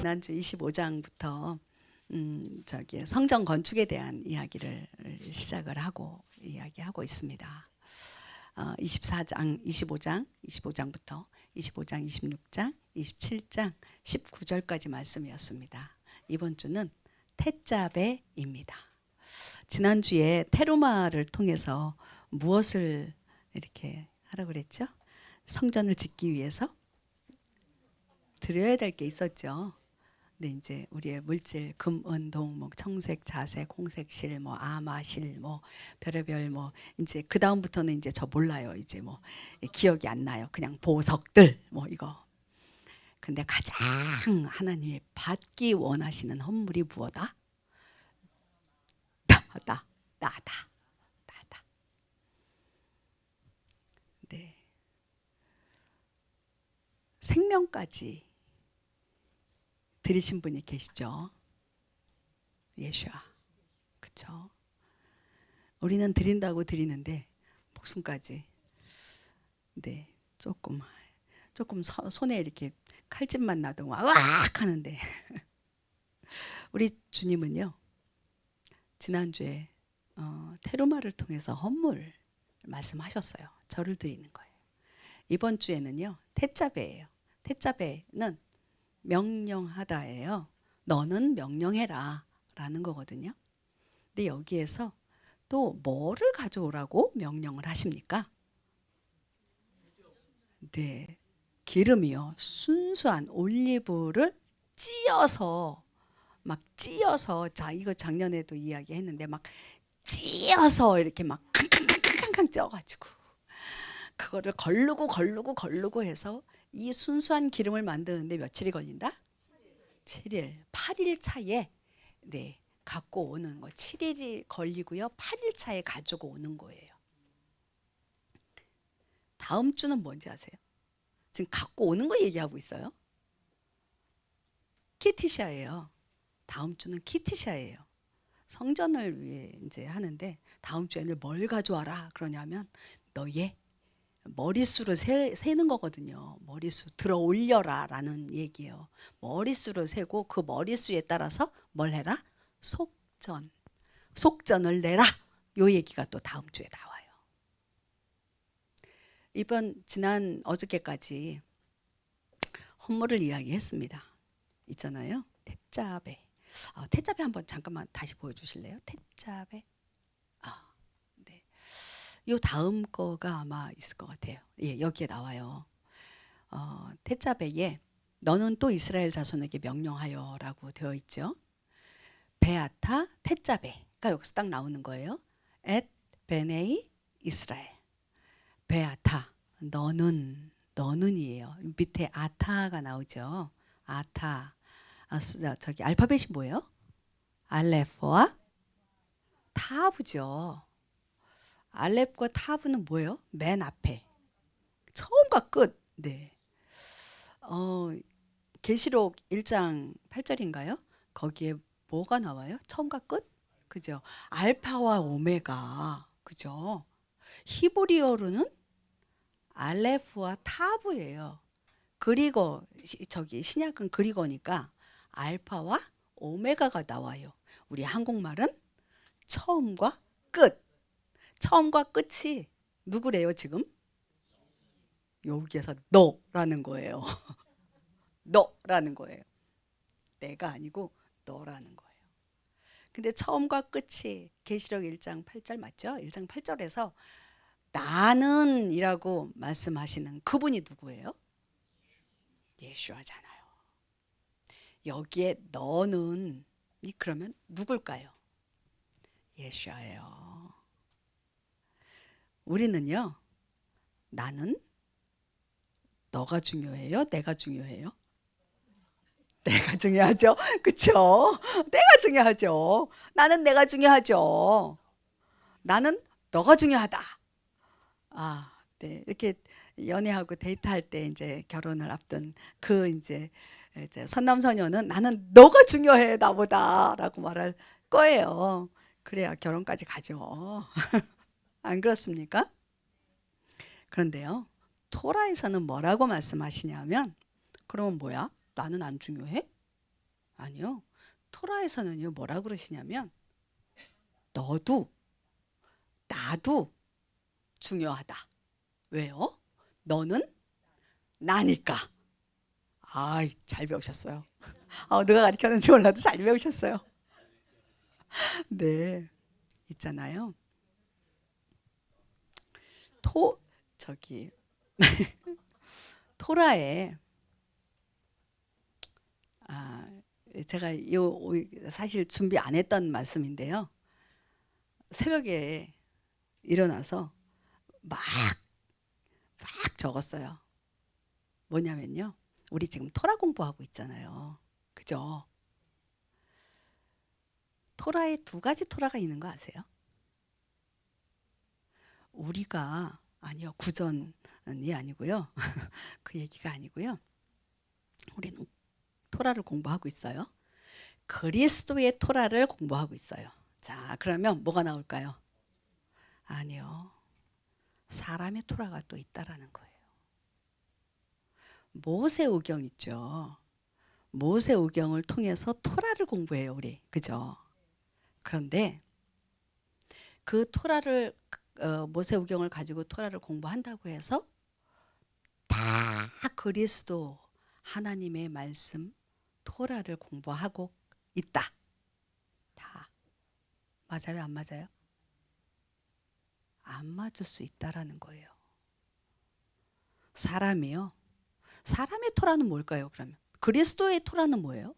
지난주 25장부터 저기 성전 건축에 대한 이야기를 시작을 하고 이야기하고 있습니다. 24장, 25장부터 25장, 26장, 27장, 19절까지 말씀이었습니다. 이번 주는 테짜베입니다. 지난주에 테루마를 통해서 무엇을 이렇게 하라고 그랬죠? 성전을 짓기 위해서 드려야 될 게 있었죠. 근데 이제 우리의 물질, 금, 은, 동, 뭐 청색, 자색, 홍색, 실, 뭐 아마, 실, 뭐 별의별 뭐 이제 그 다음부터는 이제 저 몰라요. 이제 뭐 기억이 안 나요. 그냥 보석들 뭐 이거. 근데 가장 하나님이 받기 원하시는 헌물이 무엇이다? 나다. 네. 생명까지 드리신 분이 계시죠. 예수야. 그렇죠? 우리는 드린다고 드리는데 목숨까지 네, 조금 손에 이렇게 칼집만 나도 와악 하는데 우리 주님은요. 지난주에 테루마를 통해서 헌물 말씀하셨어요. 저를 드리는 거예요. 이번 주에는요. 테짜베예요. 테짜베는 명령하다예요. 너는 명령해라 라는 거거든요. 근데 여기에서 또 뭐를 가져오라고 명령을 하십니까? 네, 기름이요. 순수한 올리브를 찌어서 자 이거 작년에도 이야기했는데 막 찌어서 이렇게 막 캉캉캉캉캉 쪄가지고 그거를 걸르고 해서 이 순수한 기름을 만드는데 며칠이 걸린다? 7일, 8일 차에 네, 갖고 오는 거. 7일이 걸리고요. 8일 차에 가지고 오는 거예요. 다음 주는 뭔지 아세요? 지금 갖고 오는 거 얘기하고 있어요. 키티샤예요. 다음 주는 키티샤예요. 성전을 위해 이제 하는데 다음 주에는 뭘 가져와라 그러냐면 너의 머릿수를 세는 거거든요. 머릿수 들어 올려라 라는 얘기예요. 머릿수를 세고 그 머릿수에 따라서 뭘 해라? 속전을 내라. 요 얘기가 또 다음 주에 나와요. 지난 어저께까지 헌물을 이야기했습니다. 있잖아요. 테짜베. 테짜베 한번 잠깐만 다시 보여주실래요? 테짜베. 네. 요 다음 거가 아마 있을 것 같아요. 예, 여기에 나와요. 테짜베에 너는 또 이스라엘 자손에게 명령하여라고 되어 있죠. 베아타 테짜베가 여기서 딱 나오는 거예요. 앳 베네이 이스라엘. 베아타 너는이에요. 밑에 아타가 나오죠. 아타. 저기 알파벳이 뭐예요? 알레프와 타브죠. 알렙과 타브는 뭐예요? 맨 앞에 처음과 끝. 네. 계시록 1장 8절인가요? 거기에 뭐가 나와요? 처음과 끝? 그죠? 알파와 오메가. 그죠? 히브리어로는 알레프와 타브예요. 그리고 저기 신약은 그리고니까 알파와 오메가가 나와요. 우리 한국말은 처음과 끝. 처음과 끝이 누구래요 지금? 여기에서 너라는 거예요. 너라는 거예요. 내가 아니고 너라는 거예요. 근데 처음과 끝이 계시록 1장 8절 맞죠? 1장 8절에서 나는 이라고 말씀하시는 그분이 누구예요? 예수아잖아요. 여기에 너는 그러면 누굴까요? 예수아예요. 우리는요. 나는 너가 중요해요? 내가 중요해요? 내가 중요하죠. 그렇죠? 내가 중요하죠. 나는 내가 중요하죠. 나는 너가 중요하다. 네. 이렇게 연애하고 데이트할 때 이제 결혼을 앞둔 그 이제 선남선녀는 나는 너가 중요해 나보다라고 말할 거예요. 그래야 결혼까지 가죠. 안 그렇습니까? 그런데요. 토라에서는 뭐라고 말씀하시냐면 그러면 뭐야? 나는 안 중요해? 아니요. 토라에서는요 뭐라 그러시냐면 너도 나도 중요하다. 왜요? 너는 나니까. 아이, 잘 배우셨어요. 누가 가르쳤는지 몰라도 잘 배우셨어요. 네, 있잖아요. 저기 토라에 제가 사실 준비 안 했던 말씀인데요. 새벽에 일어나서 막 적었어요. 뭐냐면요. 우리 지금 토라 공부하고 있잖아요. 그죠? 토라에 두 가지 토라가 있는 거 아세요? 우리가 아니요. 구전이 아니고요. 그 얘기가 아니고요. 우리는 토라를 공부하고 있어요. 그리스도의 토라를 공부하고 있어요. 자, 그러면 뭐가 나올까요? 아니요. 사람의 토라가 또 있다라는 거예요. 모세오경 있죠. 모세오경을 통해서 토라를 공부해요, 우리. 그죠? 그런데 그 토라를 모세오경을 가지고 토라를 공부한다고 해서 다 그리스도 하나님의 말씀 토라를 공부하고 있다. 다 맞아요, 안 맞아요? 안 맞을 수 있다라는 거예요. 사람이요. 사람의 토라는 뭘까요, 그러면? 그리스도의 토라는 뭐예요?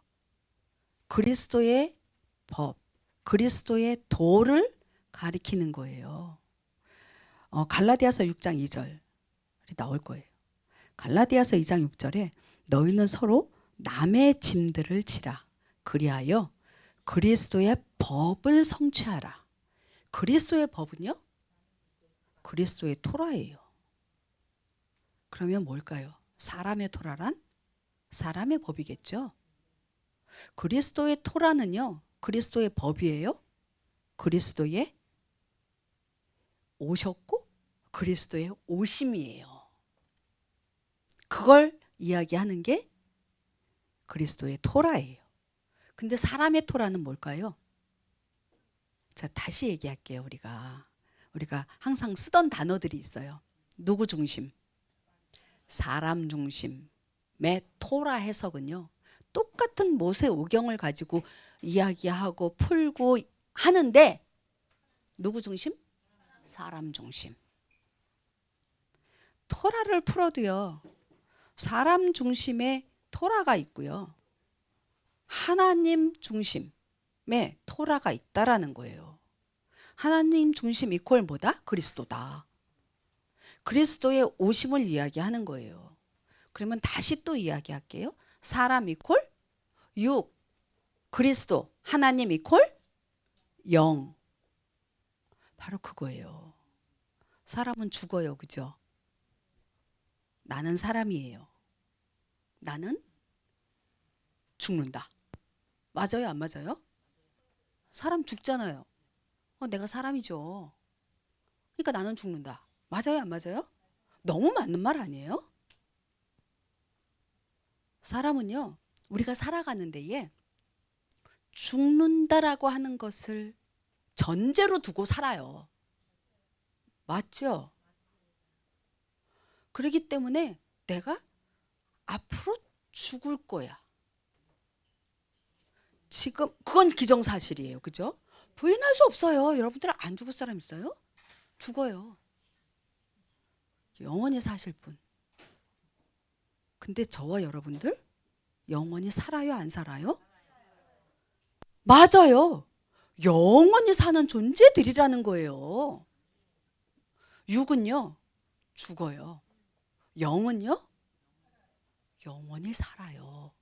그리스도의 법, 그리스도의 도를 가리키는 거예요. 갈라디아서 6장 2절 나올 거예요. 갈라디아서 2장 6절에 너희는 서로 남의 짐들을 지라. 그리하여 그리스도의 법을 성취하라. 그리스도의 법은요? 그리스도의 토라예요. 그러면 뭘까요? 사람의 토라란? 사람의 법이겠죠. 그리스도의 토라는요. 그리스도의 법이에요. 그리스도의 오셨고 그리스도의 오심이에요. 그걸 이야기하는 게 그리스도의 토라예요. 근데 사람의 토라는 뭘까요? 자, 다시 얘기할게요. 우리가 항상 쓰던 단어들이 있어요. 누구 중심? 사람 중심의 토라 해석은요. 똑같은 모세오경을 가지고 이야기하고 풀고 하는데 누구 중심? 사람 중심. 토라를 풀어도요. 사람 중심의 토라가 있고요. 하나님 중심의 토라가 있다라는 거예요. 하나님 중심 이퀄 뭐다? 그리스도다. 그리스도의 오심을 이야기하는 거예요. 그러면 다시 또 이야기할게요. 사람 이퀄 6, 그리스도, 하나님 이퀄 0. 바로 그거예요. 사람은 죽어요. 그죠? 나는 사람이에요. 나는 죽는다. 맞아요? 안 맞아요? 사람 죽잖아요. 내가 사람이죠. 그러니까 나는 죽는다. 맞아요? 안 맞아요? 너무 맞는 말 아니에요? 사람은요. 우리가 살아가는 데에 죽는다라고 하는 것을 전제로 두고 살아요. 맞죠? 그렇기 때문에 내가 앞으로 죽을 거야. 지금 그건 기정사실이에요. 그죠? 부인할 수 없어요. 여러분들 안 죽을 사람 있어요? 죽어요. 영원히 사실 분. 근데 저와 여러분들 영원히 살아요? 안 살아요? 맞아요. 영원히 사는 존재들이라는 거예요. 육은요. 죽어요. 영은요. 영원히 살아요.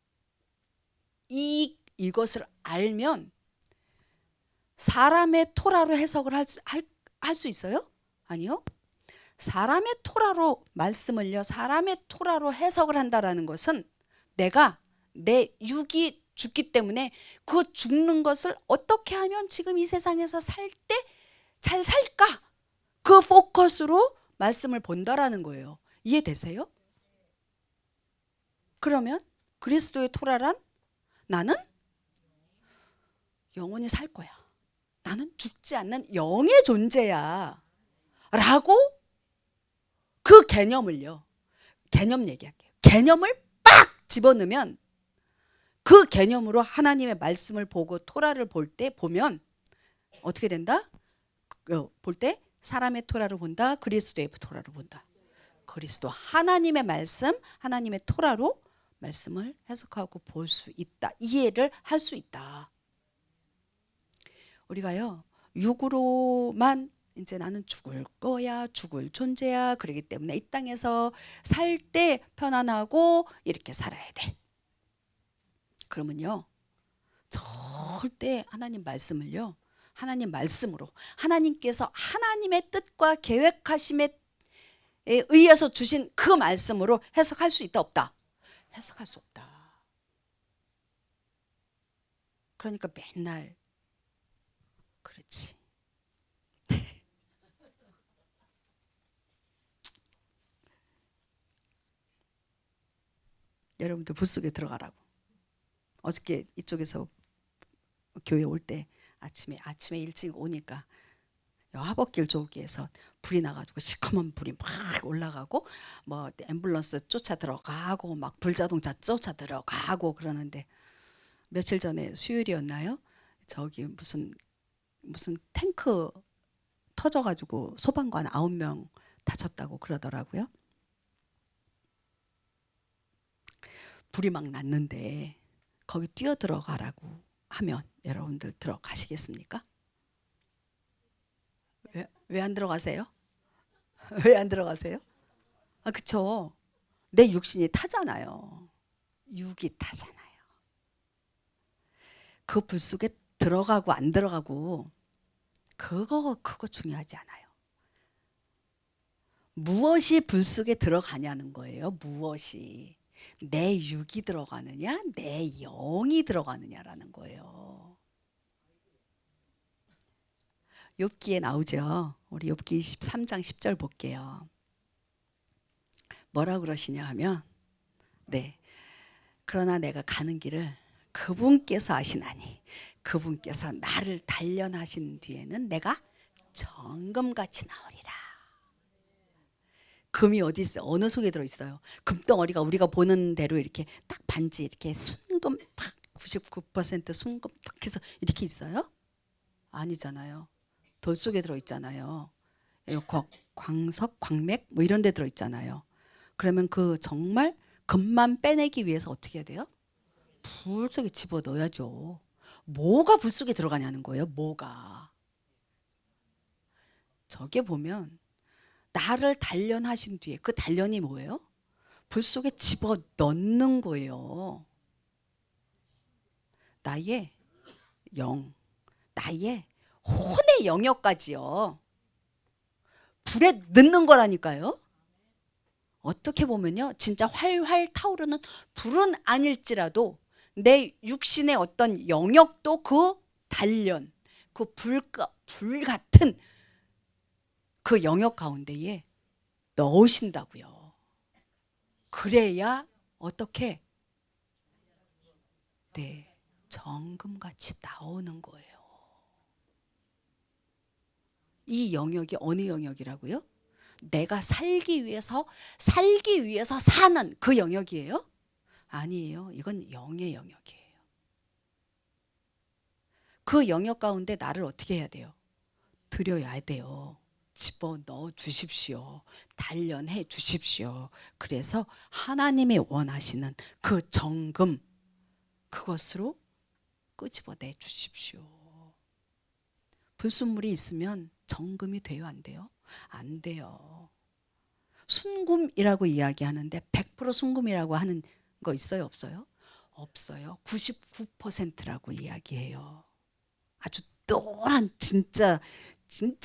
이것을 알면 사람의 토라로 해석을 할 수 있어요? 아니요. 사람의 토라로 말씀을요. 사람의 토라로 해석을 한다라는 것은 내가 내 육이 죽기 때문에 그 죽는 것을 어떻게 하면 지금 이 세상에서 살 때 잘 살까? 그 포커스로 말씀을 본다라는 거예요. 이해되세요? 그러면 그리스도의 토라란 나는 영원히 살 거야. 나는 죽지 않는 영의 존재야. 라고 그 개념을요. 개념 얘기할게요. 개념을 빡 집어넣으면 그 개념으로 하나님의 말씀을 보고 토라를 볼 때 보면 어떻게 된다? 볼 때 사람의 토라로 본다. 그리스도의 토라로 본다. 그리스도 하나님의 말씀, 하나님의 토라로 말씀을 해석하고 볼 수 있다. 이해를 할 수 있다. 우리가요, 육으로만 이제 나는 죽을 거야, 죽을 존재야. 그렇기 때문에 이 땅에서 살 때 편안하고 이렇게 살아야 돼. 그러면요, 절대 하나님 말씀을요, 하나님 말씀으로 하나님께서 하나님의 뜻과 계획하심에 의해서 주신 그 말씀으로 해석할 수 있다 없다? 해석할 수 없다. 그러니까 맨날 그렇지. 여러분들 붓 속에 들어가라고. 어저께 이쪽에서 교회 올 때 아침에 일찍 오니까 하복길 조기에서 불이 나가지고 시커먼 불이 막 올라가고 뭐 앰뷸런스 쫓아 들어가고 막 불자동차 쫓아 들어가고 그러는데 며칠 전에 수요일이었나요? 저기 무슨 탱크 터져가지고 소방관 9명 다쳤다고 그러더라고요. 불이 막 났는데 거기 뛰어 들어가라고 하면 여러분들 들어가시겠습니까? 왜 안 들어가세요? 왜 안 들어가세요? 아, 그쵸. 내 육신이 타잖아요. 육이 타잖아요. 그 불 속에 들어가고 안 들어가고 그거 중요하지 않아요. 무엇이 불 속에 들어가냐는 거예요. 무엇이. 내 육이 들어가느냐, 내 영이 들어가느냐라는 거예요. 욥기에 나오죠. 우리 욥기 23장 10절 볼게요. 뭐라 그러시냐 하면 그러나 내가 가는 길을 그분께서 아시나니 그분께서 나를 단련하신 뒤에는 내가 정금같이 나오리라. 금이 어디 있어요? 어느 속에 들어있어요? 금덩어리가 우리가 보는 대로 이렇게 딱 반지 이렇게 순금 팍 99% 순금 딱 해서 이렇게 있어요? 아니잖아요. 돌 속에 들어있잖아요. 광석, 광맥 뭐 이런 데 들어있잖아요. 그러면 그 정말 금만 빼내기 위해서 어떻게 해야 돼요? 불 속에 집어넣어야죠. 뭐가 불 속에 들어가냐는 거예요. 뭐가. 저게 보면 나를 단련하신 뒤에 그 단련이 뭐예요? 불 속에 집어넣는 거예요. 나의 영, 나의 혼의 영역까지요. 불에 넣는 거라니까요. 어떻게 보면요, 진짜 활활 타오르는 불은 아닐지라도 내 육신의 어떤 영역도 그 단련, 그 불 같은 그 영역 가운데에 넣으신다고요. 그래야 어떻게 정금같이 나오는 거예요. 이 영역이 어느 영역이라고요? 내가 살기 위해서 사는 그 영역이에요? 아니에요. 이건 영의 영역이에요. 그 영역 가운데 나를 어떻게 해야 돼요? 들여야 돼요. 집어넣어 주십시오. 단련해 주십시오. 그래서 하나님이 원하시는 그 정금, 그것으로 끄집어내 주십시오. 불순물이 있으면 정금이 돼요, 안 돼요? 안 돼요. 순금이라고 이야기하는데 100% 순금이라고 하는 거 있어요, 없어요? 없어요. 99%라고 이야기해요. 아주 노란 진짜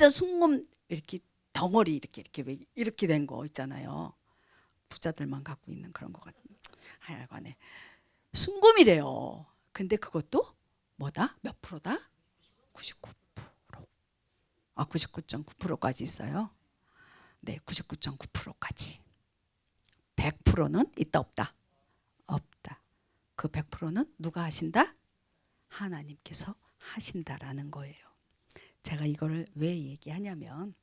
순금 이렇게 덩어리 이렇게 된 거 있잖아요. 부자들만 갖고 있는 그런 거 같은. 하여간에 순금이래요. 근데 그것도 뭐다? 몇 프로다? 99%. 99.9%까지 있어요. 네, 99.9%까지. 100%는 있다 없다? 없다. 그 100%는 누가 하신다? 하나님께서 하신다라는 거예요. 제가 이거를 왜 얘기하냐면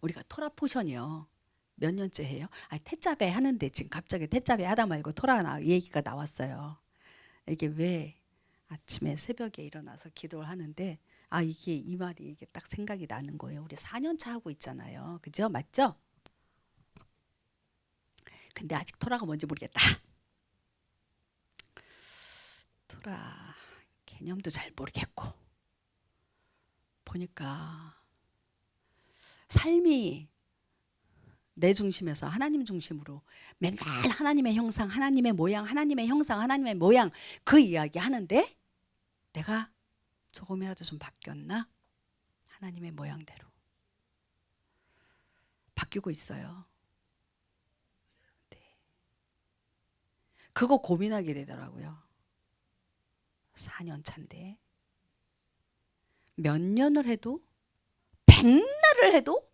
우리가 토라 포션이요. 몇 년째 해요? 태자배 하는데 지금 갑자기 태자배 하다 말고 토라 얘기가 나왔어요. 이게 왜 아침에 새벽에 일어나서 기도를 하는데 이게 이 말이 이게 딱 생각이 나는 거예요. 우리 4년차 하고 있잖아요. 그죠? 맞죠? 근데 아직 토라가 뭔지 모르겠다. 토라 개념도 잘 모르겠고 보니까 삶이 내 중심에서 하나님 중심으로 맨날 하나님의 형상, 하나님의 모양, 하나님의 형상, 하나님의 모양 그 이야기 하는데 내가 조금이라도 좀 바뀌었나? 하나님의 모양대로 바뀌고 있어요. 네. 그거 고민하게 되더라고요. 4년 차인데 몇 년을 해도 100날을 해도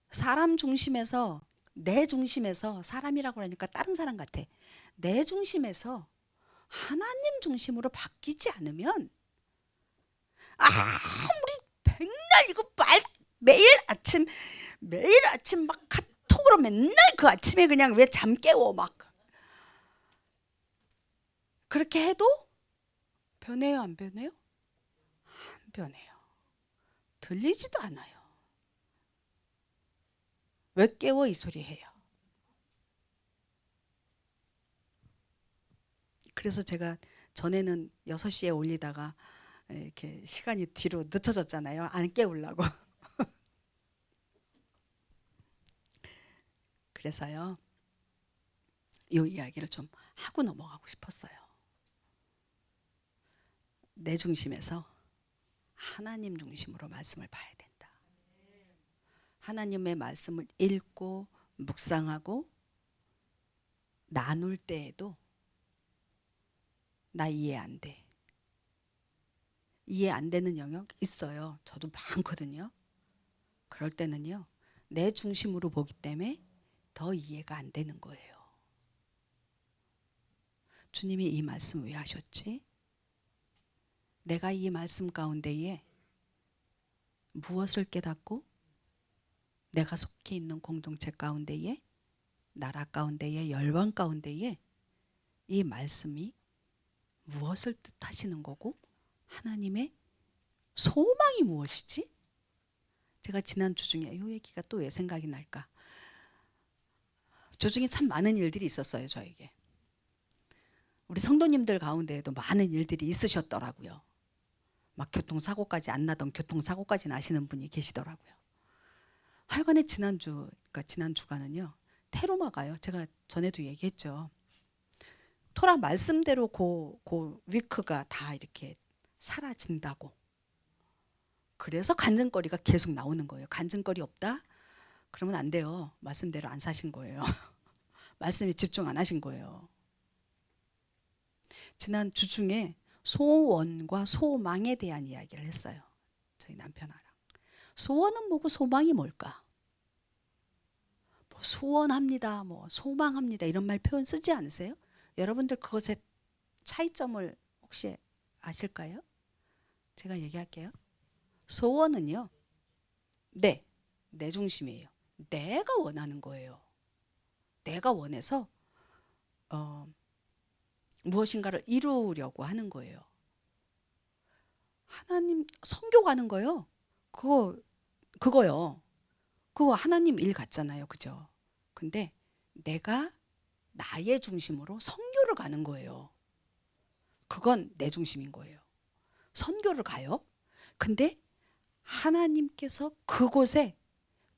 사람 중심에서 내 중심에서 사람이라고 하니까 다른 사람 같아. 내 중심에서 하나님 중심으로 바뀌지 않으면 아무리 100날 이거 매일 아침 막 카톡으로 맨날 그 아침에 그냥 왜 잠 깨워 막 그렇게 해도 변해요 안 변해요? 안 변해요. 들리지도 않아요. 왜 깨워 이 소리 해요. 그래서 제가 전에는 6시에 올리다가 이렇게 시간이 뒤로 늦춰졌잖아요. 안 깨우려고. 그래서요. 이 이야기를 좀 하고 넘어가고 싶었어요. 내 중심에서 하나님 중심으로 말씀을 봐야 된다. 하나님의 말씀을 읽고 묵상하고 나눌 때에도 나 이해 안 돼. 이해 안 되는 영역 있어요. 저도 많거든요. 그럴 때는요. 내 중심으로 보기 때문에 더 이해가 안 되는 거예요. 주님이 이 말씀 왜 하셨지? 내가 이 말씀 가운데에 무엇을 깨닫고 내가 속해 있는 공동체 가운데에 나라 가운데에 열방 가운데에 이 말씀이 무엇을 뜻하시는 거고 하나님의 소망이 무엇이지? 제가 지난 주중에 이 얘기가 또 왜 생각이 날까? 주중에 참 많은 일들이 있었어요. 저에게. 우리 성도님들 가운데에도 많은 일들이 있으셨더라고요. 막 교통사고까지 안 나던 교통사고까지 나시는 분이 계시더라고요. 하여간에 지난 주간은요. 테로마가요. 제가 전에도 얘기했죠. 토라 말씀대로 그 위크가 다 이렇게 사라진다고. 그래서 간증거리가 계속 나오는 거예요. 간증거리 없다? 그러면 안 돼요. 말씀대로 안 사신 거예요. 말씀에 집중 안 하신 거예요. 지난 주중에 소원과 소망에 대한 이야기를 했어요. 저희 남편하랑. 소원은 뭐고 소망이 뭘까? 뭐 소원합니다. 뭐 소망합니다. 이런 말 표현 쓰지 않으세요? 여러분들 그것의 차이점을 혹시 아실까요? 제가 얘기할게요. 소원은요. 내 중심이에요. 내가 원하는 거예요. 내가 원해서 무엇인가를 이루려고 하는 거예요. 하나님 선교 가는 거요. 그거요. 그거 하나님 일 같잖아요. 그죠? 근데 내가 나의 중심으로 선교를 가는 거예요. 그건 내 중심인 거예요. 선교를 가요. 근데 하나님께서 그곳에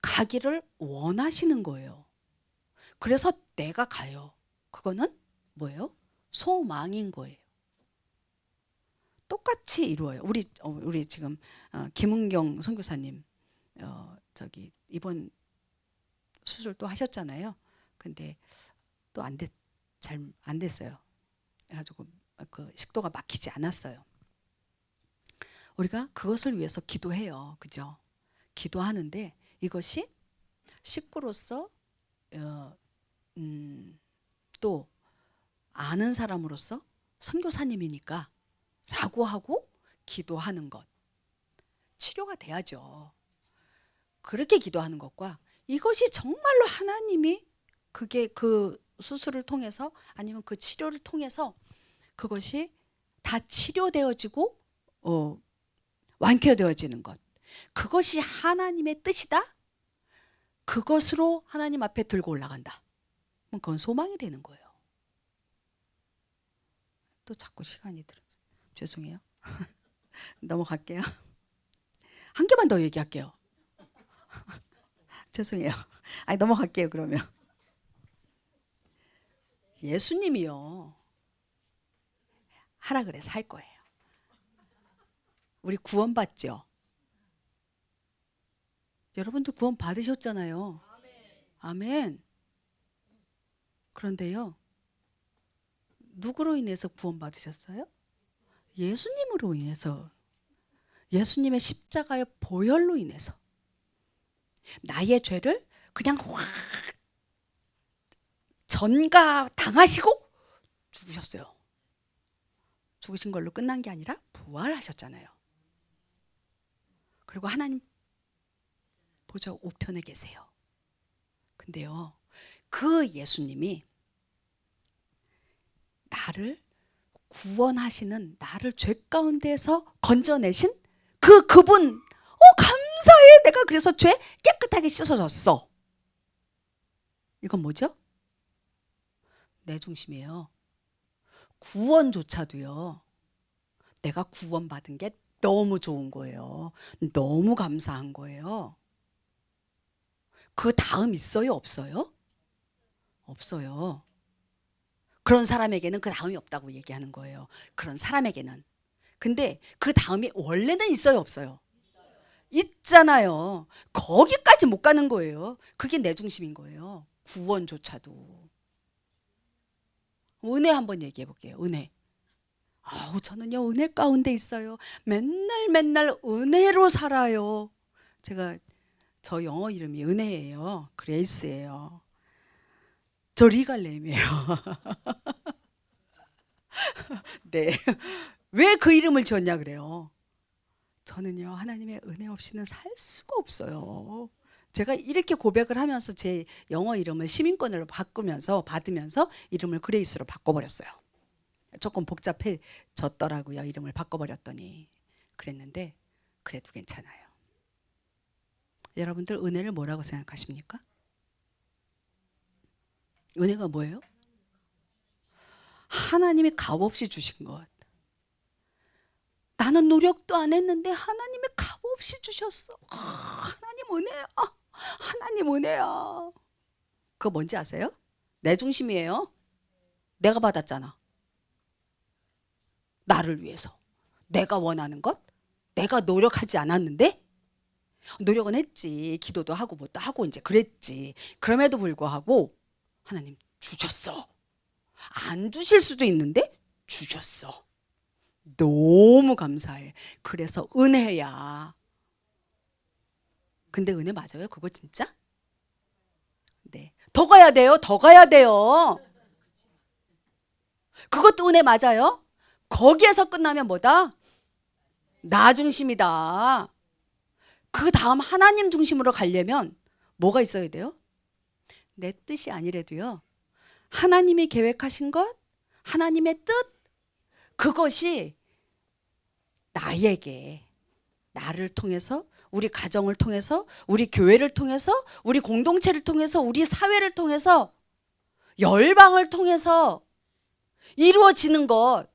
가기를 원하시는 거예요. 그래서 내가 가요. 그거는 뭐예요? 소망인 거예요. 똑같이 이루어요. 우리 지금 김은경 선교사님 이번 수술 또 하셨잖아요. 근데 또 잘 안 됐어요. 그래가지고 그 식도가 막히지 않았어요. 우리가 그것을 위해서 기도해요. 그죠? 기도하는데 이것이 식구로서 또 아는 사람으로서 선교사님이니까 라고 하고 기도하는 것, 치료가 돼야죠. 그렇게 기도하는 것과 이것이 정말로 하나님이 그게 그 수술을 통해서 아니면 그 치료를 통해서 그것이 다 치료되어지고 완쾌되어지는 것, 그것이 하나님의 뜻이다? 그것으로 하나님 앞에 들고 올라간다. 그건 소망이 되는 거예요. 또 자꾸 시간이 들어. 죄송해요. 넘어갈게요. 한 개만 더 얘기할게요. 죄송해요. 아니 넘어갈게요. 그러면 예수님이요 하라 그래서 할 거예요. 우리 구원받죠? 여러분도 구원 받으셨잖아요. 아멘. 그런데요, 누구로 인해서 구원 받으셨어요? 예수님으로 인해서, 예수님의 십자가의 보혈로 인해서 나의 죄를 그냥 확 전가 당하시고 죽으셨어요. 죽으신 걸로 끝난 게 아니라 부활하셨잖아요. 그리고 하나님 보좌 우편에 계세요. 근데요, 그 예수님이 나를 구원하시는, 나를 죄 가운데서 건져내신 그분, 감사해. 내가 그래서 죄 깨끗하게 씻어졌어. 이건 뭐죠? 내 중심이에요. 구원조차도요, 내가 구원받은 게 너무 좋은 거예요. 너무 감사한 거예요. 그 다음 있어요? 없어요? 없어요. 그런 사람에게는 그 다음이 없다고 얘기하는 거예요. 그런 사람에게는. 근데 그 다음이 원래는 있어요? 없어요? 있잖아요. 거기까지 못 가는 거예요. 그게 내 중심인 거예요. 구원조차도. 은혜 한번 얘기해 볼게요. 은혜. 저는요 은혜 가운데 있어요. 맨날 은혜로 살아요. 저 영어 이름이 은혜예요. 그레이스예요. 저 리갈렘이에요. 네. 왜 그 이름을 지었냐 그래요. 저는요 하나님의 은혜 없이는 살 수가 없어요. 제가 이렇게 고백을 하면서 제 영어 이름을 시민권으로 받으면서 이름을 그레이스로 바꿔버렸어요. 조금 복잡해졌더라고요. 이름을 바꿔버렸더니. 그랬는데 그래도 괜찮아요. 여러분들 은혜를 뭐라고 생각하십니까? 은혜가 뭐예요? 하나님이 값없이 주신 것. 나는 노력도 안 했는데 하나님이 값없이 주셨어. 하나님 은혜야. 하나님 은혜야. 그거 뭔지 아세요? 내 중심이에요. 내가 받았잖아. 나를 위해서. 내가 원하는 것? 내가 노력하지 않았는데? 노력은 했지. 기도도 하고 뭐도 하고 이제 그랬지. 그럼에도 불구하고 하나님 주셨어. 안 주실 수도 있는데 주셨어. 너무 감사해. 그래서 은혜야. 근데 은혜 맞아요? 그거 진짜? 네. 더 가야 돼요. 더 가야 돼요. 그것도 은혜 맞아요? 거기에서 끝나면 뭐다? 나 중심이다. 그 다음 하나님 중심으로 가려면 뭐가 있어야 돼요? 내 뜻이 아니래도요. 하나님이 계획하신 것, 하나님의 뜻, 그것이 나를 통해서, 우리 가정을 통해서, 우리 교회를 통해서, 우리 공동체를 통해서, 우리 사회를 통해서, 열방을 통해서 이루어지는 것,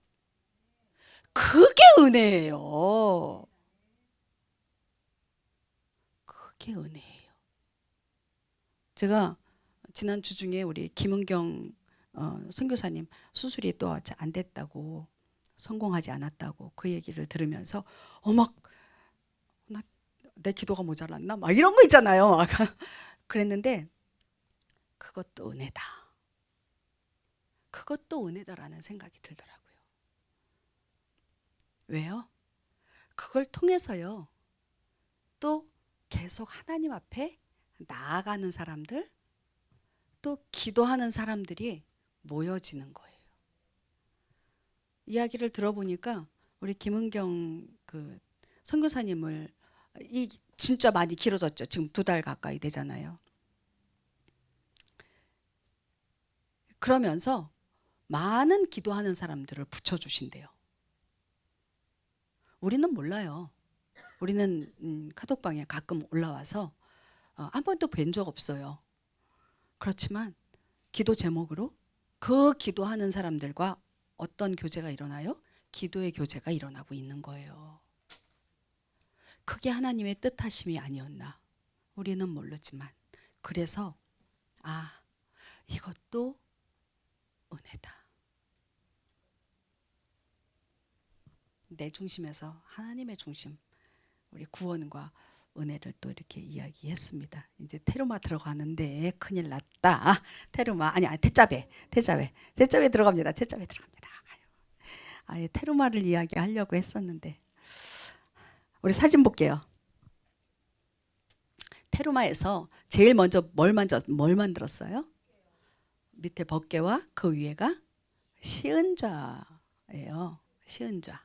그게 은혜예요. 그게 은혜예요. 제가 지난주 중에 우리 김은경 선교사님 수술이 또 안 됐다고, 성공하지 않았다고 그 얘기를 들으면서 내 기도가 모자랐나? 막 이런 거 있잖아요. 그랬는데 그것도 은혜다. 그것도 은혜다라는 생각이 들더라고요. 왜요? 그걸 통해서요. 또 계속 하나님 앞에 나아가는 사람들, 또 기도하는 사람들이 모여지는 거예요. 이야기를 들어보니까 우리 김은경 그 선교사님을 이 진짜 많이 길어졌죠. 지금 2달 가까이 되잖아요. 그러면서 많은 기도하는 사람들을 붙여주신대요. 우리는 몰라요. 우리는 카톡방에 가끔 올라와서 한 번도 뵌 적 없어요. 그렇지만 기도 제목으로 그 기도하는 사람들과 어떤 교제가 일어나요? 기도의 교제가 일어나고 있는 거예요. 그게 하나님의 뜻하심이 아니었나? 우리는 모르지만 그래서 이것도 은혜다. 내 중심에서 하나님의 중심, 우리 구원과 은혜를 또 이렇게 이야기했습니다. 이제 테르마 들어가는데 큰일 났다. 테르마 아니 태자베 들어갑니다. 태자베 들어갑니다. 테르마를 이야기하려고 했었는데 우리 사진 볼게요. 테르마에서 제일 먼저 뭘 만들었어요? 밑에 법궤와 그 위에가 시은좌예요. 시은좌.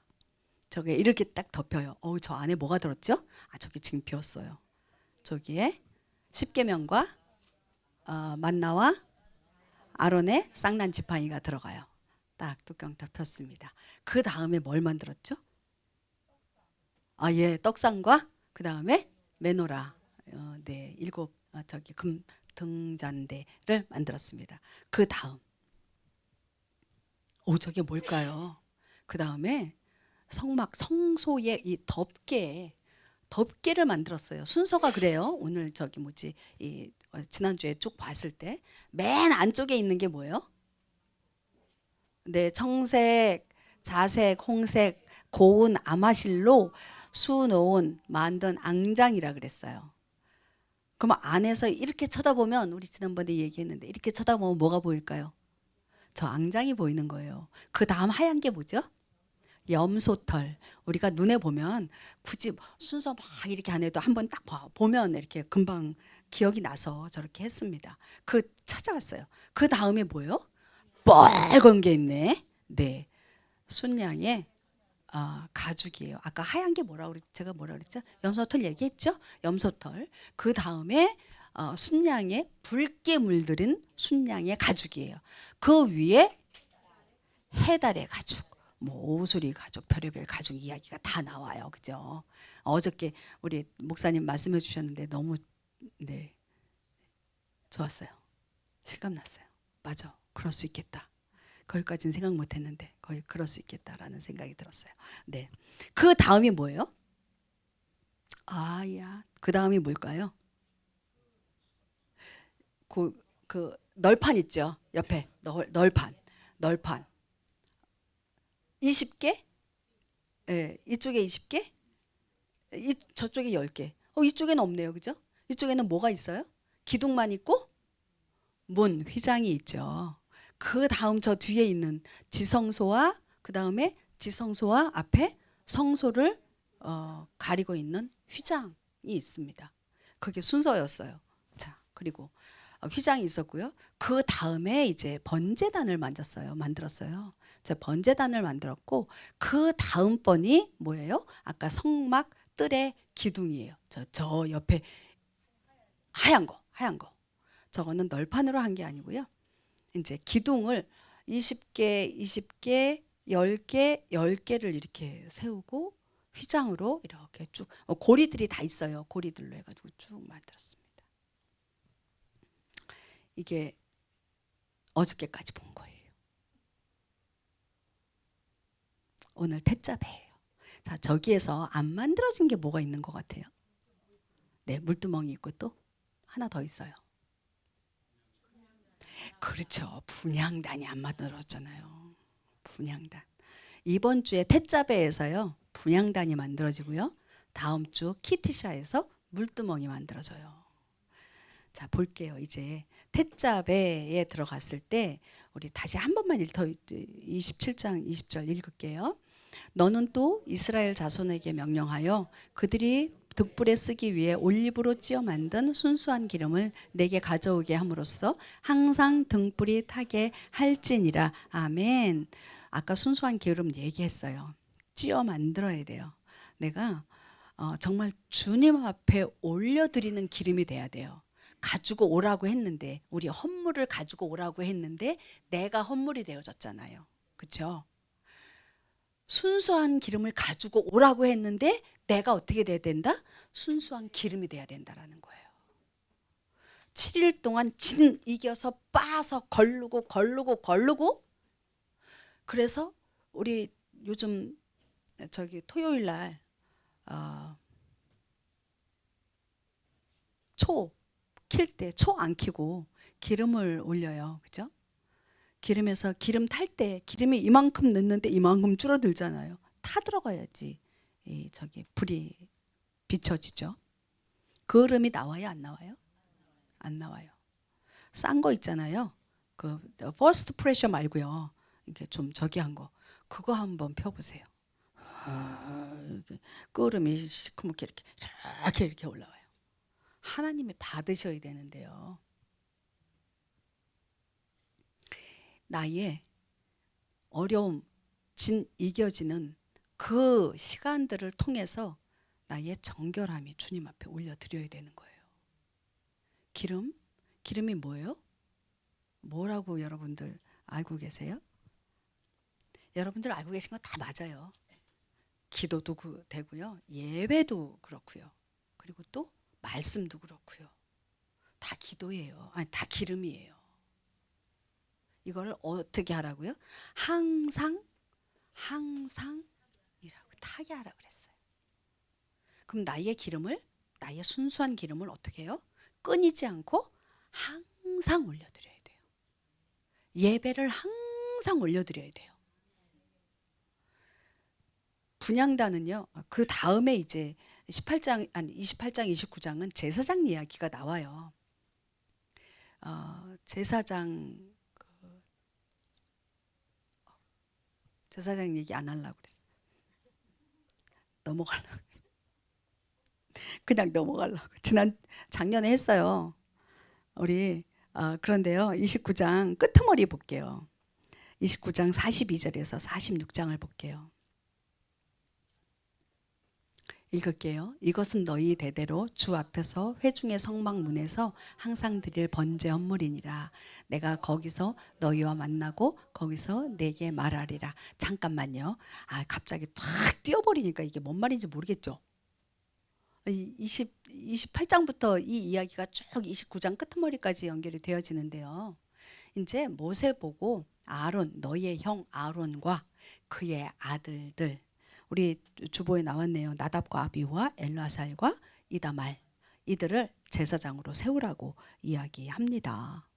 저게 이렇게 딱 덮여요. 저 안에 뭐가 들었죠? 저기 지금 비었어요. 저기에 십계명과 만나와 아론의 쌍난 지팡이가 들어가요. 딱 뚜껑 덮였습니다. 그 다음에 뭘 만들었죠? 떡상과 그 다음에 메노라, 네, 7 저기 금 등잔대를 만들었습니다. 그 다음, 저게 뭘까요? 그 다음에 성소의 이 덮개를 만들었어요. 순서가 그래요. 오늘 저기 지난주에 쭉 봤을 때 맨 안쪽에 있는 게 뭐예요? 네, 청색, 자색, 홍색, 고운 아마실로 수놓은 만든 앙장이라 그랬어요. 그럼 안에서 이렇게 쳐다보면 우리 지난번에 얘기했는데 이렇게 쳐다보면 뭐가 보일까요? 저 앙장이 보이는 거예요. 그 다음 하얀 게 뭐죠? 염소털. 우리가 눈에 보면 굳이 순서 막 이렇게 안 해도 한번 딱 보면 이렇게 금방 기억이 나서 저렇게 했습니다. 찾아왔어요. 그 다음에 뭐예요? 빨간 게 있네. 네, 순양의 가죽이에요. 아까 하얀 게 제가 뭐라 그랬죠? 염소털 얘기했죠? 염소털. 그 다음에 순양의 붉게 물들인 순양의 가죽이에요. 그 위에 해달의 가죽, 오수리 가죽, 별의별 가죽 이야기가 다 나와요. 그죠? 어저께 우리 목사님 말씀해 주셨는데 너무 좋았어요. 실감났어요. 맞아. 그럴 수 있겠다. 거기까지는 생각 못했는데 거의 그럴 수 있겠다라는 생각이 들었어요. 네, 그 다음이 뭐예요? 그 다음이 뭘까요? 그 널판 있죠. 옆에 널판 20개? 네, 이쪽에 20개? 저쪽에 10개. 이쪽에는 없네요. 그죠? 이쪽에는 뭐가 있어요? 기둥만 있고 문, 휘장이 있죠. 그 다음 저 뒤에 있는 지성소와 그 다음에 지성소와 앞에 성소를 가리고 있는 휘장이 있습니다. 그게 순서였어요. 자, 그리고 휘장이 있었고요. 그 다음에 이제 번제단을 만들었어요. 번제단을 만들었고 그 다음 번이 뭐예요? 아까 성막 뜰의 기둥이에요. 저 옆에 하얀 거. 저거는 널판으로 한 게 아니고요. 이제 기둥을 20개, 10개를 이렇게 세우고 휘장으로 이렇게 쭉 고리들이 다 있어요. 고리들로 해가지고 쭉 만들었습니다. 이게 어저께까지 본 거예요. 오늘 태자배예요. 자, 저기에서 안 만들어진 게 뭐가 있는 것 같아요? 네, 물두멍이 있고 또 하나 더 있어요. 그렇죠. 분향단이 안 만들어졌잖아요. 분향단. 이번 주에 태자배에서요. 분향단이 만들어지고요. 다음 주 키티샤에서 물두멍이 만들어져요. 자, 볼게요. 이제 태자배에 들어갔을 때 우리 다시 한 번만 27장 20절 읽을게요. 너는 또 이스라엘 자손에게 명령하여 그들이 득불에 쓰기 위해 올리브로 찌어 만든 순수한 기름을 내게 가져오게 함으로써 항상 등불이 타게 할지니라. 아멘. 아까 순수한 기름 얘기했어요. 찌어 만들어야 돼요. 내가 정말 주님 앞에 올려드리는 기름이 돼야 돼요. 가지고 오라고 했는데, 우리 헌물을 가지고 오라고 했는데 내가 헌물이 되어졌잖아요. 그렇죠? 순수한 기름을 가지고 오라고 했는데 내가 어떻게 돼야 된다? 순수한 기름이 돼야 된다라는 거예요. 7일 동안 진 이겨서 빠서 걸르고 그래서 우리 요즘 저기 토요일 날 초 킬 때 초 안 켜고 기름을 올려요. 그죠? 기름에서 기름 탈 때 기름이 이만큼 넣는데 이만큼 줄어들잖아요. 타 들어가야지 저기 불이 비춰지죠. 그 흐름이 나와요, 안 나와요? 안 나와요. 싼 거 있잖아요. 그 퍼스트 프레셔 말고요. 이렇게 좀 저기 한 거. 그거 한번 펴보세요. 끓음이 시커멓게 이렇게 올라와요. 하나님이 받으셔야 되는데요. 나의 어려움, 이겨지는 그 시간들을 통해서 나의 정결함이 주님 앞에 올려드려야 되는 거예요. 기름이 뭐예요? 뭐라고 여러분들 알고 계세요? 여러분들 알고 계신 거 다 맞아요. 기도도 되고요. 예배도 그렇고요. 그리고 또 말씀도 그렇고요. 다 기도예요. 아니, 다 기름이에요. 이거를 어떻게 하라고요? 항상이라고 타게 하라 그랬어요. 그럼 나의 순수한 기름을 어떻게 해요? 끊이지 않고 항상 올려드려야 돼요. 예배를 항상 올려드려야 돼요. 분향단은요. 그 다음에 이제 28장 29장은 제사장 이야기가 나와요. 제사장 얘기 안 하려고 그랬어. 그냥 넘어가려고. 작년에 했어요. 우리 그런데요. 29장 끄트머리 볼게요. 29장 42절에서 46장을 볼게요. 읽을게요. 이것은 너희 대대로 주 앞에서 회중의 성막문에서 항상 드릴 번제 헌물이니라. 내가 거기서 너희와 만나고 거기서 내게 말하리라. 잠깐만요. 갑자기 탁 뛰어버리니까 이게 뭔 말인지 모르겠죠. 28장부터 이 이야기가 쭉 29장 끄트머리까지 연결이 되어지는데요. 이제 모세 보고 너희의 형 아론과 그의 아들들, 우리 주보에 나왔네요. 나답과 아비후와 엘르아살과 이다말, 이들을 제사장으로 세우라고 이야기합니다.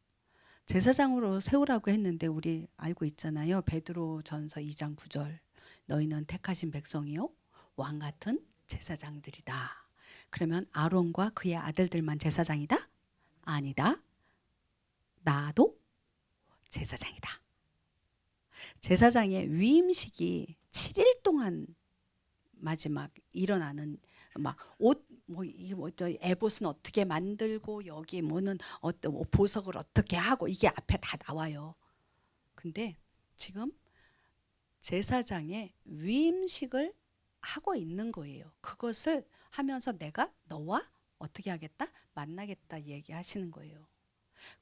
제사장으로 세우라고 했는데 우리 알고 있잖아요. 베드로전서 2장 9절, 너희는 택하신 백성이요 왕 같은 제사장들이다. 그러면 아론과 그의 아들들만 제사장이다? 아니다. 나도 제사장이다. 제사장의 위임식이 7일 동안 마지막 일어나는 에봇은 어떻게 만들고 여기 뭐는 보석을 어떻게 하고 이게 앞에 다 나와요. 근데 지금 제사장의 위임식을 하고 있는 거예요. 그것을 하면서 내가 너와 어떻게 하겠다? 만나겠다 얘기하시는 거예요.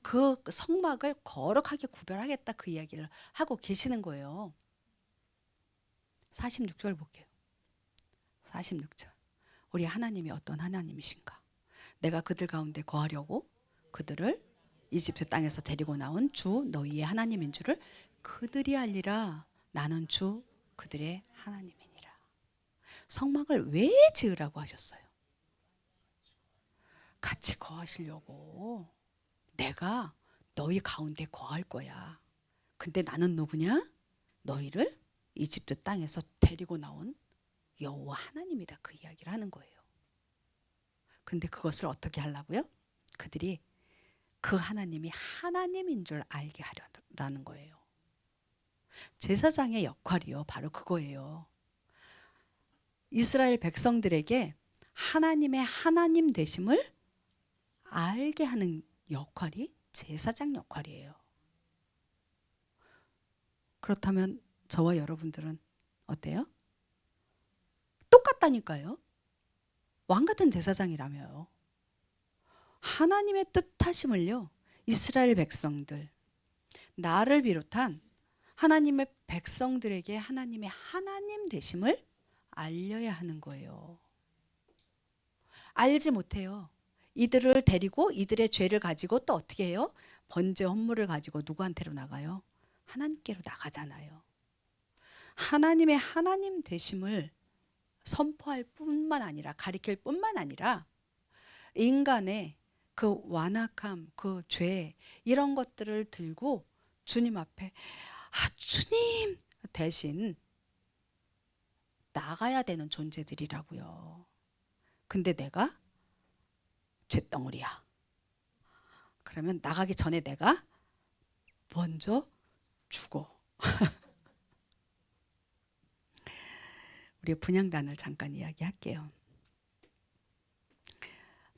그 성막을 거룩하게 구별하겠다 그 이야기를 하고 계시는 거예요. 46절 볼게요. 46절. 우리 하나님이 어떤 하나님이신가? 내가 그들 가운데 거하려고 그들을 이집트 땅에서 데리고 나온 주 너희의 하나님인 줄을 그들이 알리라. 나는 주 그들의 하나님이니라. 성막을 왜 지으라고 하셨어요? 같이 거하시려고. 내가 너희 가운데 거할 거야. 근데 나는 누구냐? 너희를 이집트 땅에서 데리고 나온 여호와 하나님이다. 그 이야기를 하는 거예요. 근데 그것을 어떻게 하려고요? 그들이 그 하나님이 하나님인 줄 알게 하려는 거예요. 제사장의 역할이요. 바로 그거예요. 이스라엘 백성들에게 하나님의 하나님 되심을 알게 하는 역할이 제사장 역할이에요. 그렇다면 저와 여러분들은 어때요? 똑같다니까요. 왕 같은 제사장이라며요. 하나님의 뜻하심을요, 이스라엘 백성들, 나를 비롯한 하나님의 백성들에게 하나님의 하나님 되심을 알려야 하는 거예요. 알지 못해요. 이들을 데리고 이들의 죄를 가지고 또 어떻게 해요? 번제 헌물을 가지고 누구한테로 나가요? 하나님께로 나가잖아요. 하나님의 하나님 되심을 선포할 뿐만 아니라, 가리킬 뿐만 아니라 인간의 그 완악함, 그 죄, 이런 것들을 들고 주님 앞에 주님 대신 나가야 되는 존재들이라고요. 근데 내가 쇳덩어리야. 그러면 나가기 전에 내가 먼저 죽어. 우리 분향단을 잠깐 이야기할게요.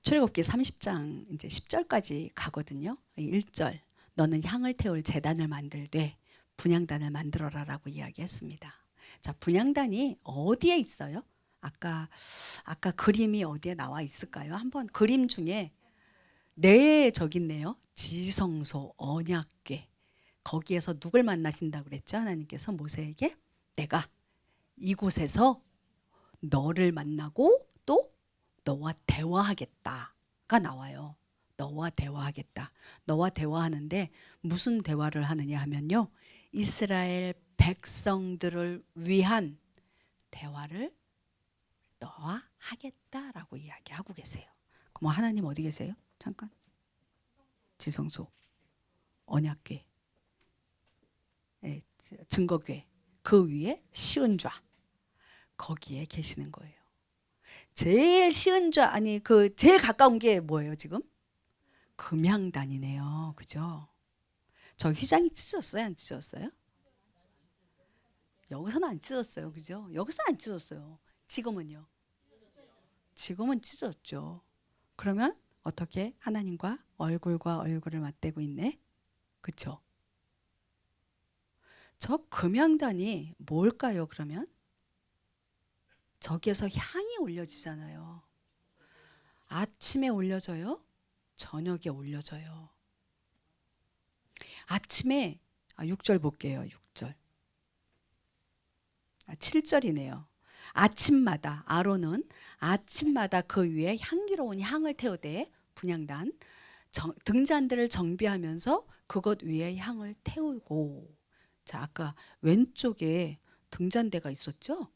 출애굽기 30장 이제 10절까지 가거든요. 1절, 너는 향을 태울 제단을 만들되 분향단을 만들어라라고 이야기했습니다. 자, 분향단이 어디에 있어요? 아까 그림이 어디에 나와 있을까요? 한번 그림 중에 저기 있네요. 지성소 언약궤. 거기에서 누굴 만나신다고 그랬죠? 하나님께서 모세에게 내가 이곳에서 너를 만나고 또 너와 대화하겠다가 나와요. 너와 대화하겠다. 너와 대화하는데 무슨 대화를 하느냐 하면요, 이스라엘 백성들을 위한 대화를 너와 하겠다라고 이야기하고 계세요. 그럼 하나님 어디 계세요? 잠깐. 지성소, 언약궤, 증거궤, 그 위에 시은좌, 거기에 계시는 거예요. 제일 시은좌, 제일 가까운 게 뭐예요 지금? 금향단이네요. 그죠? 저 휘장이 찢어졌어요? 안 찢어졌어요? 여기서는 안 찢어졌어요. 그죠? 여기서는 안 찢어졌어요. 지금은요? 지금은 찢어졌죠. 그러면 어떻게 하나님과 얼굴과 얼굴을 맞대고 있네? 그쵸? 저 금향단이 뭘까요 그러면? 저기에서 향이 올려지잖아요. 아침에 올려져요? 저녁에 올려져요. 아침에 6절 볼게요. 6절. 7절이네요. 아침마다 아론은 아침마다 그 위에 향기로운 향을 태우되 분향단 등잔들을 정비하면서 그것 위에 향을 태우고. 자, 아까 왼쪽에 등잔대가 있었죠?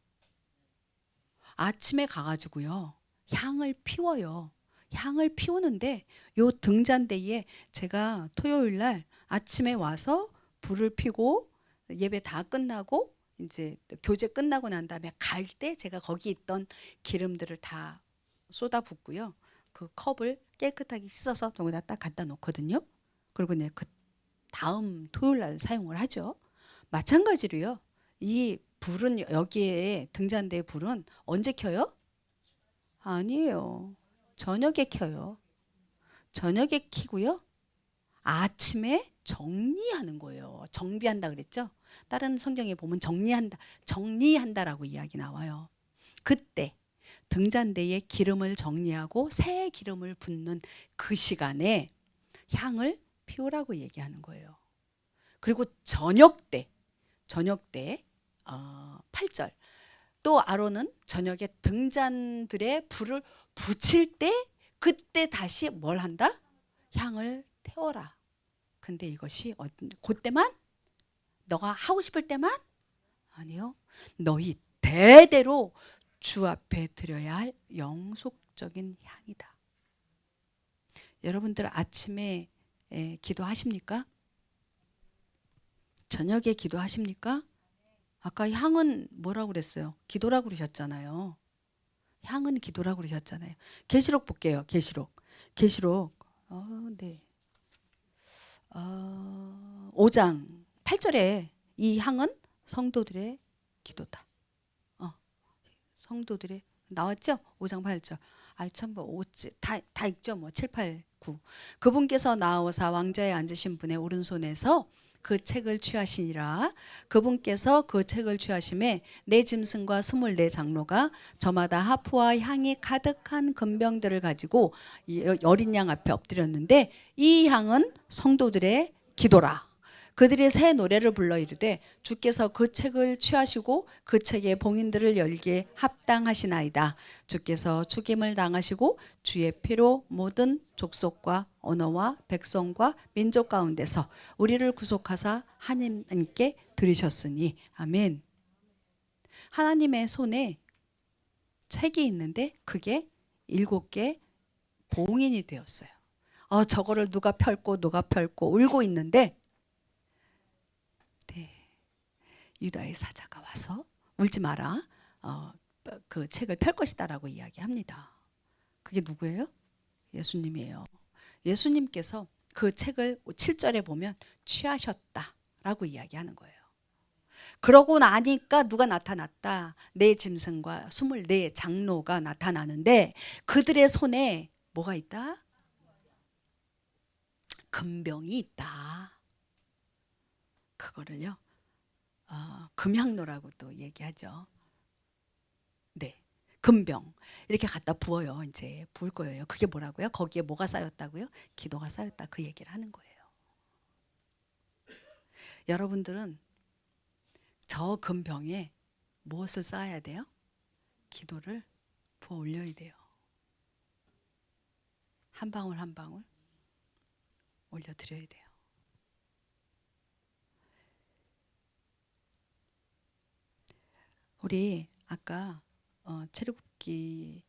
아침에 가가지고요, 향을 피워요. 향을 피우는데 요 등잔대에 제가 토요일 날 아침에 와서 불을 피고 예배 다 끝나고 이제 교제 끝나고 난 다음에 갈 때 제가 거기 있던 기름들을 다 쏟아 붓고요, 그 컵을 깨끗하게 씻어서 거기다 딱 갖다 놓거든요. 그리고 네, 그 다음 토요일 날 사용을 하죠. 마찬가지로요, 이 불은, 여기에 등잔대의 불은 언제 켜요? 아니에요. 저녁에 켜요. 저녁에 켜고요, 아침에 정리하는 거예요. 정비한다 그랬죠? 다른 성경에 보면 정리한다라고 이야기 나와요. 그때 등잔대에 기름을 정리하고 새 기름을 붓는 그 시간에 향을 피우라고 얘기하는 거예요. 그리고 저녁 때 8절, 또 아론은 저녁에 등잔들에 불을 붙일 때 그때 다시 뭘 한다? 향을 태워라. 근데 이것이 그때만? 너가 하고 싶을 때만? 아니요. 너희 대대로 주 앞에 드려야 할 영속적인 향이다. 여러분들 아침에 기도하십니까? 저녁에 기도하십니까? 아까 향은 뭐라고 그랬어요? 기도라고 그러셨잖아요. 향은 기도라고 그러셨잖아요. 계시록 볼게요. 계시록. 네. 5장 8절에 이 향은 성도들의 기도다. 성도들의 나왔죠? 5장 8절. 참 다 읽죠. 7, 8, 9. 그분께서 나오사 왕자에 앉으신 분의 오른손에서 그 책을 취하시니라. 그분께서 그 책을 취하심에 네 짐승과 24 장로가 저마다 하프와 향이 가득한 금병들을 가지고 이 어린 양 앞에 엎드렸는데, 이 향은 성도들의 기도라. 그들이 새 노래를 불러 이르되 주께서 그 책을 취하시고 그 책의 봉인들을 열기에 합당하시나이다. 주께서 죽임을 당하시고 주의 피로 모든 족속과 언어와 백성과 민족 가운데서 우리를 구속하사 하나님께 드리셨으니. 아멘. 하나님의 손에 책이 있는데 그게 7개 봉인이 되었어요. 저거를 누가 펼고 누가 펼고 울고 있는데, 유다의 사자가 와서 울지 마라, 그 책을 펼 것이다라고 이야기합니다. 그게 누구예요? 예수님이에요. 예수님께서 그 책을 7절에 보면 취하셨다라고 이야기하는 거예요. 그러고 나니까 누가 나타났다? 네 짐승과 24 장로가 나타나는데 그들의 손에 뭐가 있다? 금병이 있다. 그거를요, 금향로라고도 얘기하죠. 네, 금병 이렇게 갖다 부어요. 이제 부을 거예요. 그게 뭐라고요? 거기에 뭐가 쌓였다고요? 기도가 쌓였다, 그 얘기를 하는 거예요. 여러분들은 저 금병에 무엇을 쌓아야 돼요? 기도를 부어 올려야 돼요. 한 방울 한 방울 올려드려야 돼요. 우리 아까 출애굽기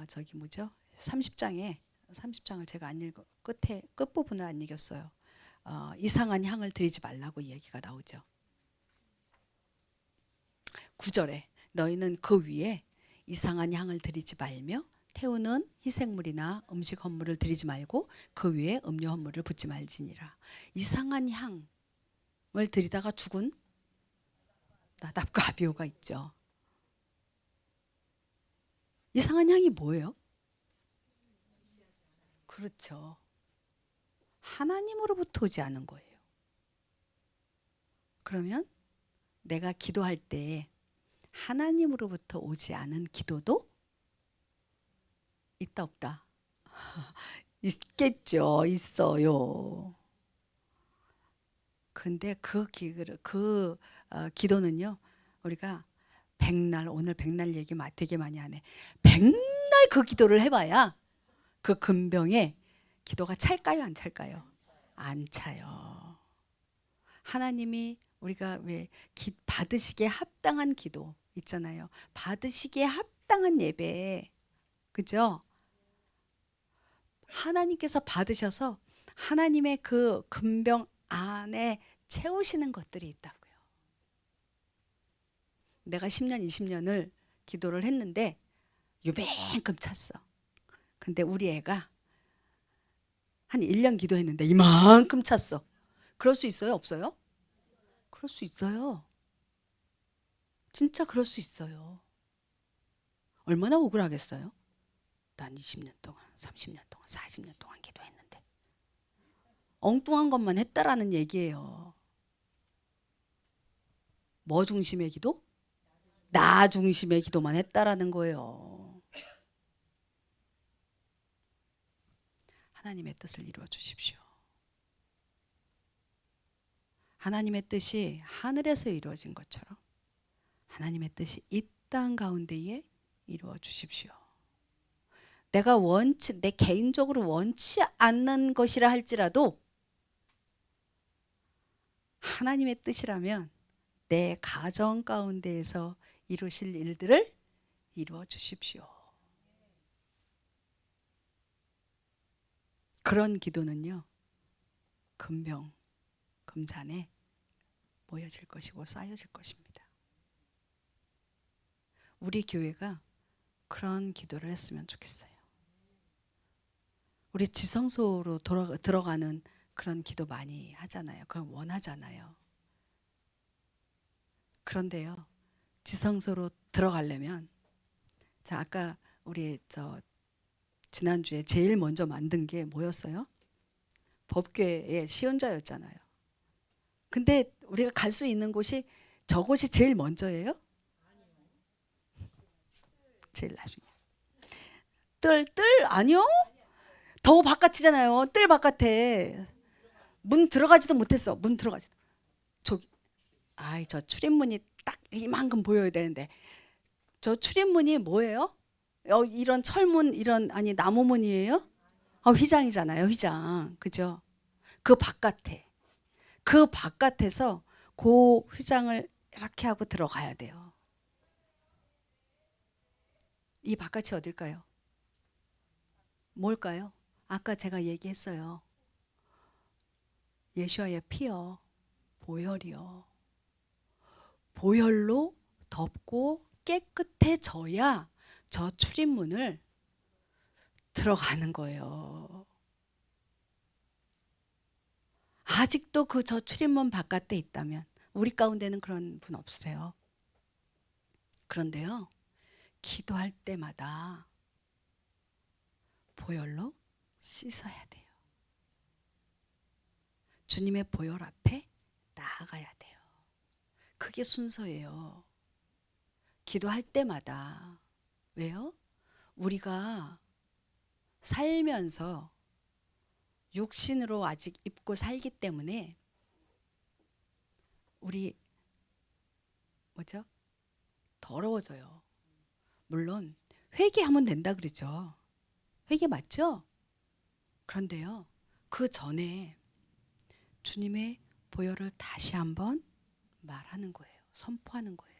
저기 뭐죠? 30장을 제가 안 읽어, 끝부분을 안 읽었어요. 이상한 향을 드리지 말라고 얘기가 나오죠. 9절에 너희는 그 위에 이상한 향을 드리지 말며 태우는 희생물이나 음식 헌물을 드리지 말고 그 위에 음료 헌물을 붓지 말지니라. 이상한 향을 드리다가 죽은 나답과 아비후가 있죠. 이상한 향이 뭐예요? 그렇죠. 하나님으로부터 오지 않은 거예요. 그러면 내가 기도할 때 하나님으로부터 오지 않은 기도도 있다 없다? 있겠죠. 있어요. 근데 그 기도는요, 우리가 오늘 백날 얘기 되게 많이 하네. 백날 그 기도를 해봐야 그 금병에 기도가 찰까요, 안 찰까요? 안 차요. 하나님이 우리가 왜 받으시기에 합당한 기도 있잖아요. 받으시기에 합당한 예배, 그죠? 하나님께서 받으셔서 하나님의 그 금병 안에 채우시는 것들이 있다고요. 내가 10년, 20년을 기도를 했는데 요만큼 찼어. 근데 우리 애가 한 1년 기도했는데 이만큼 찼어. 그럴 수 있어요? 없어요? 그럴 수 있어요. 진짜 그럴 수 있어요. 얼마나 억울하겠어요? 난 20년 동안, 30년 동안, 40년 동안 기도했는데 엉뚱한 것만 했다라는 얘기예요. 뭐 중심의 기도? 나 중심의 기도만 했다라는 거예요. 하나님의 뜻을 이루어 주십시오. 하나님의 뜻이 하늘에서 이루어진 것처럼 하나님의 뜻이 이 땅 가운데에 이루어 주십시오. 내 개인적으로 원치 않는 것이라 할지라도 하나님의 뜻이라면 내 가정 가운데에서 이루실 일들을 이루어 주십시오. 그런 기도는요, 금병, 금잔에 모여질 것이고 쌓여질 것입니다. 우리 교회가 그런 기도를 했으면 좋겠어요. 우리 지성소로 들어가는 그런 기도 많이 하잖아요. 그걸 원하잖아요. 그런데요, 지성소로 들어가려면, 자, 아까 우리 지난주에 제일 먼저 만든 게 뭐였어요? 법궤의 시연자였잖아요. 근데 우리가 갈 수 있는 곳이 저곳이 제일 먼저예요? 제일 나중에. 뜰 아니요? 더 바깥이잖아요. 뜰 바깥에. 문 들어가지도 못했어. 문 들어가지도. 저기, 아이, 저 출입문이 딱 이만큼 보여야 되는데. 저 출입문이 뭐예요? 이런 철문, 이런, 아니, 나무문이에요? 휘장이잖아요. 휘장. 그죠? 그 바깥에. 그 바깥에서 그 휘장을 이렇게 하고 들어가야 돼요. 이 바깥이 어딜까요? 뭘까요? 아까 제가 얘기했어요. 예수와의 피요. 보혈이요. 보혈로 덮고 깨끗해져야 저 출입문을 들어가는 거예요. 아직도 그 저 출입문 바깥에 있다면 우리 가운데는 그런 분 없으세요? 그런데요, 기도할 때마다 보혈로 씻어야 돼요. 주님의 보혈 앞에 나아가야 돼요. 그게 순서예요. 기도할 때마다. 왜요? 우리가 살면서 육신으로 아직 입고 살기 때문에 우리 뭐죠? 더러워져요. 물론 회개하면 된다 그러죠. 회개 맞죠? 그런데요, 그 전에 주님의 보혈을 다시 한번 말하는 거예요. 선포하는 거예요.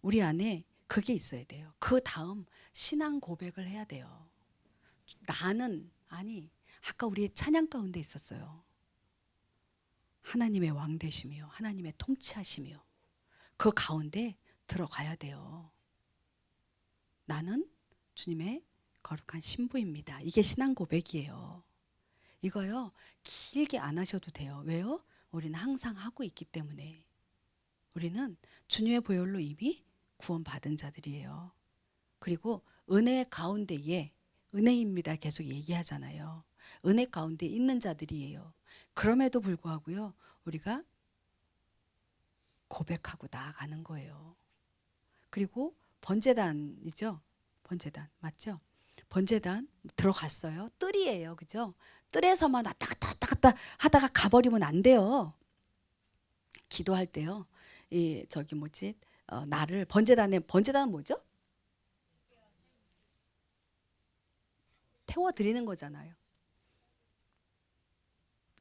우리 안에 그게 있어야 돼요. 그 다음 신앙 고백을 해야 돼요. 나는, 아니, 아까 우리의 찬양 가운데 있었어요. 하나님의 왕 되시며 하나님의 통치하시며 그 가운데 들어가야 돼요. 나는 주님의 거룩한 신부입니다. 이게 신앙 고백이에요. 이거요, 길게 안 하셔도 돼요. 왜요? 우리는 항상 하고 있기 때문에. 우리는 주님의 보혈로 이미 구원받은 자들이에요. 그리고 은혜 가운데에, 은혜입니다 계속 얘기하잖아요. 은혜 가운데 있는 자들이에요. 그럼에도 불구하고요, 우리가 고백하고 나아가는 거예요. 그리고 번제단이죠. 번제단 맞죠? 번제단 들어갔어요. 뜰이에요. 그죠? 뜰에서만 왔다 갔다 왔다 갔다 하다가 가버리면 안 돼요. 기도할 때요, 이 저기 뭐지, 나를 번제단은 뭐죠? 태워드리는 거잖아요.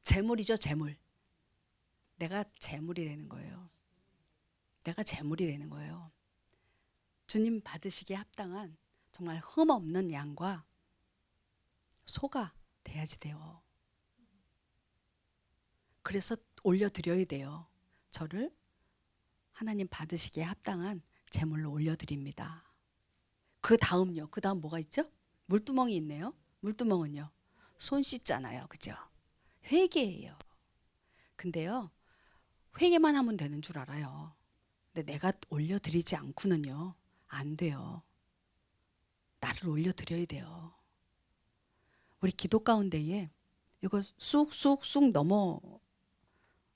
제물이죠. 제물. 내가 제물이 되는 거예요. 내가 제물이 되는 거예요. 주님 받으시기에 합당한 정말 흠없는 양과 소가 돼야지 돼요. 그래서 올려드려야 돼요. 저를 하나님 받으시기에 합당한 제물로 올려드립니다. 그 다음요. 그 다음 뭐가 있죠? 물두멍이 있네요. 물두멍은요, 손 씻잖아요. 그죠? 회개예요. 근데요, 회개만 하면 되는 줄 알아요. 근데 내가 올려드리지 않고는요, 안 돼요. 나를 올려드려야 돼요. 우리 기도 가운데에 이거 쑥쑥쑥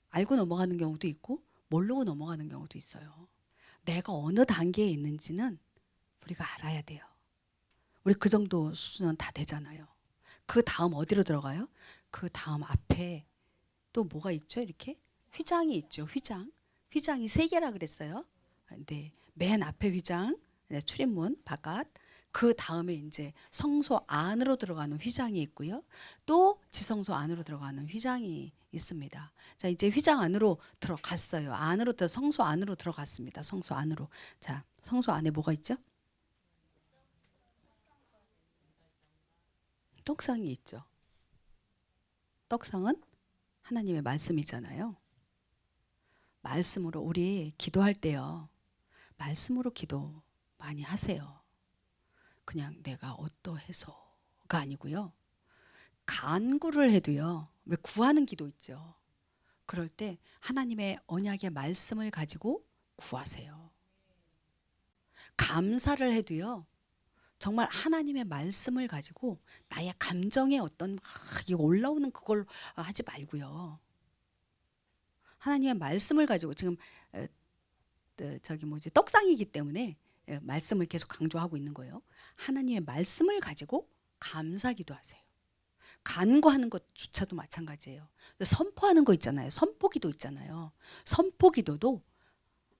알고 넘어가는 경우도 있고 모르고 넘어가는 경우도 있어요. 내가 어느 단계에 있는지는 우리가 알아야 돼요. 우리 그 정도 수준은 다 되잖아요. 그 다음 어디로 들어가요? 그 다음 앞에 또 뭐가 있죠? 이렇게 휘장이 있죠. 휘장이 3개라 그랬어요. 네, 맨 앞에 휘장, 네, 출입문 바깥. 그 다음에 이제 성소 안으로 들어가는 휘장이 있고요. 또 지성소 안으로 들어가는 휘장이 있습니다. 자, 이제 휘장 안으로 들어갔어요. 성소 안으로 들어갔습니다. 성소 안으로. 자, 성소 안에 뭐가 있죠? 떡상이 있죠. 떡상은 하나님의 말씀이잖아요. 말씀으로 우리 기도할 때요, 말씀으로 기도 많이 하세요. 그냥 내가 어떠해서가 아니고요. 간구를 해도요, 왜 구하는 기도 있죠. 그럴 때 하나님의 언약의 말씀을 가지고 구하세요. 감사를 해도요, 정말 하나님의 말씀을 가지고 나의 감정의 어떤 막 이거 올라오는 그걸 하지 말고요. 하나님의 말씀을 가지고 지금 떡상이기 때문에 말씀을 계속 강조하고 있는 거예요. 하나님의 말씀을 가지고 감사기도 하세요. 간구하는 것조차도 마찬가지예요. 선포하는 거 있잖아요. 선포기도 있잖아요. 선포기도도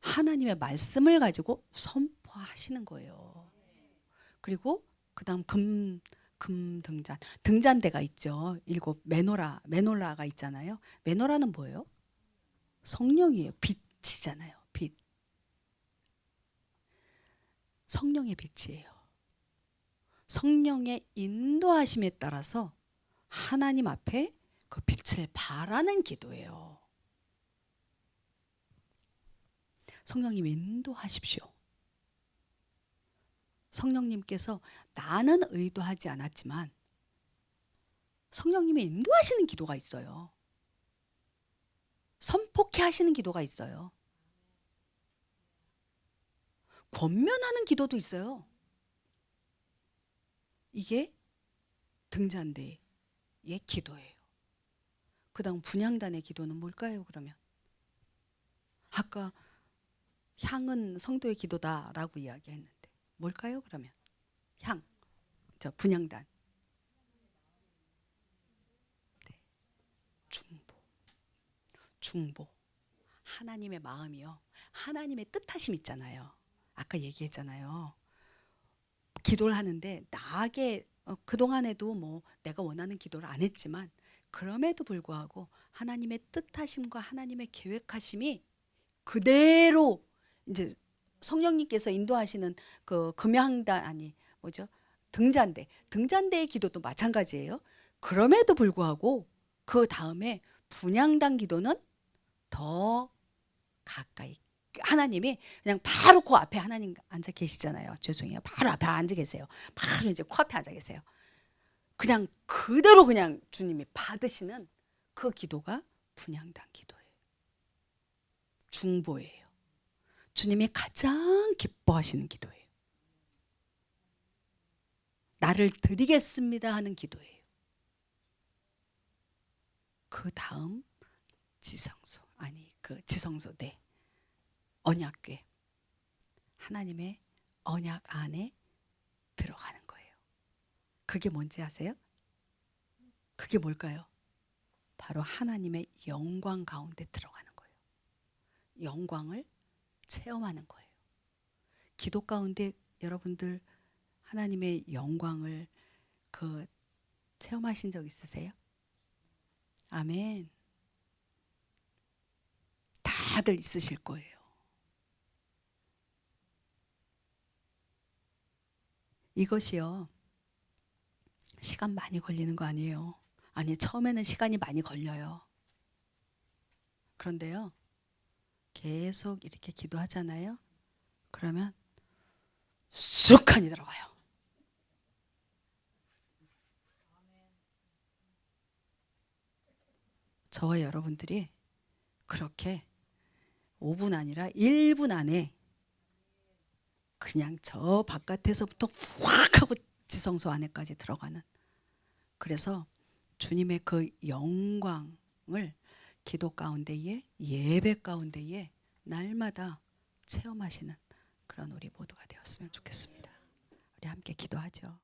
하나님의 말씀을 가지고 선포하시는 거예요. 그리고 그다음 등잔대가 있죠. 7 메노라가 있잖아요. 메노라는 뭐예요? 성령이에요. 빛이잖아요. 빛. 성령의 빛이에요. 성령의 인도하심에 따라서 하나님 앞에 그 빛을 발하는 기도예요. 성령님 인도하십시오. 성령님께서 나는 의도하지 않았지만 성령님이 인도하시는 기도가 있어요. 선포케 하시는 기도가 있어요. 권면하는 기도도 있어요. 이게 등잔대의 기도예요. 그 다음 분향단의 기도는 뭘까요? 그러면 아까 향은 성도의 기도다라고 이야기했는데 뭘까요? 그러면 분향단. 네. 중보. 하나님의 마음이요. 하나님의 뜻하심 있잖아요. 아까 얘기했잖아요. 기도를 하는데 나에게 그동안에도 내가 원하는 기도를 안 했지만 그럼에도 불구하고 하나님의 뜻하심과 하나님의 계획하심이 그대로 이제 성령님께서 인도하시는 그 등잔대의 기도도 마찬가지예요. 그럼에도 불구하고 그 다음에 분향단 기도는 더 가까이 하나님이 그냥 바로 그 앞에 하나님 앉아 계시잖아요. 죄송해요. 바로 앞에 앉아 계세요. 바로 이제 코앞에 앉아 계세요. 그냥 그대로 그냥 주님이 받으시는 그 기도가 분향단 기도예요. 중보예요. 주님이 가장 기뻐하시는 기도예요. 나를 드리겠습니다 하는 기도예요. 그 다음 언약궤. 하나님의 언약 안에 들어가는 거예요. 그게 뭔지 아세요? 그게 뭘까요? 바로 하나님의 영광 가운데 들어가는 거예요. 영광을 체험하는 거예요. 기도 가운데 여러분들 하나님의 영광을 체험하신 적 있으세요? 아멘. 다들 있으실 거예요. 이것이요. 시간 많이 걸리는 거 아니에요. 아니, 처음에는 시간이 많이 걸려요. 그런데요. 계속 이렇게 기도하잖아요. 그러면 쑥하니 들어가요. 저와 여러분들이 그렇게 5분 아니라 1분 안에 그냥 저 바깥에서부터 확 하고 지성소 안에까지 들어가는, 그래서 주님의 그 영광을 기도 가운데에, 예배 가운데에 날마다 체험하시는 그런 우리 모두가 되었으면 좋겠습니다. 우리 함께 기도하죠.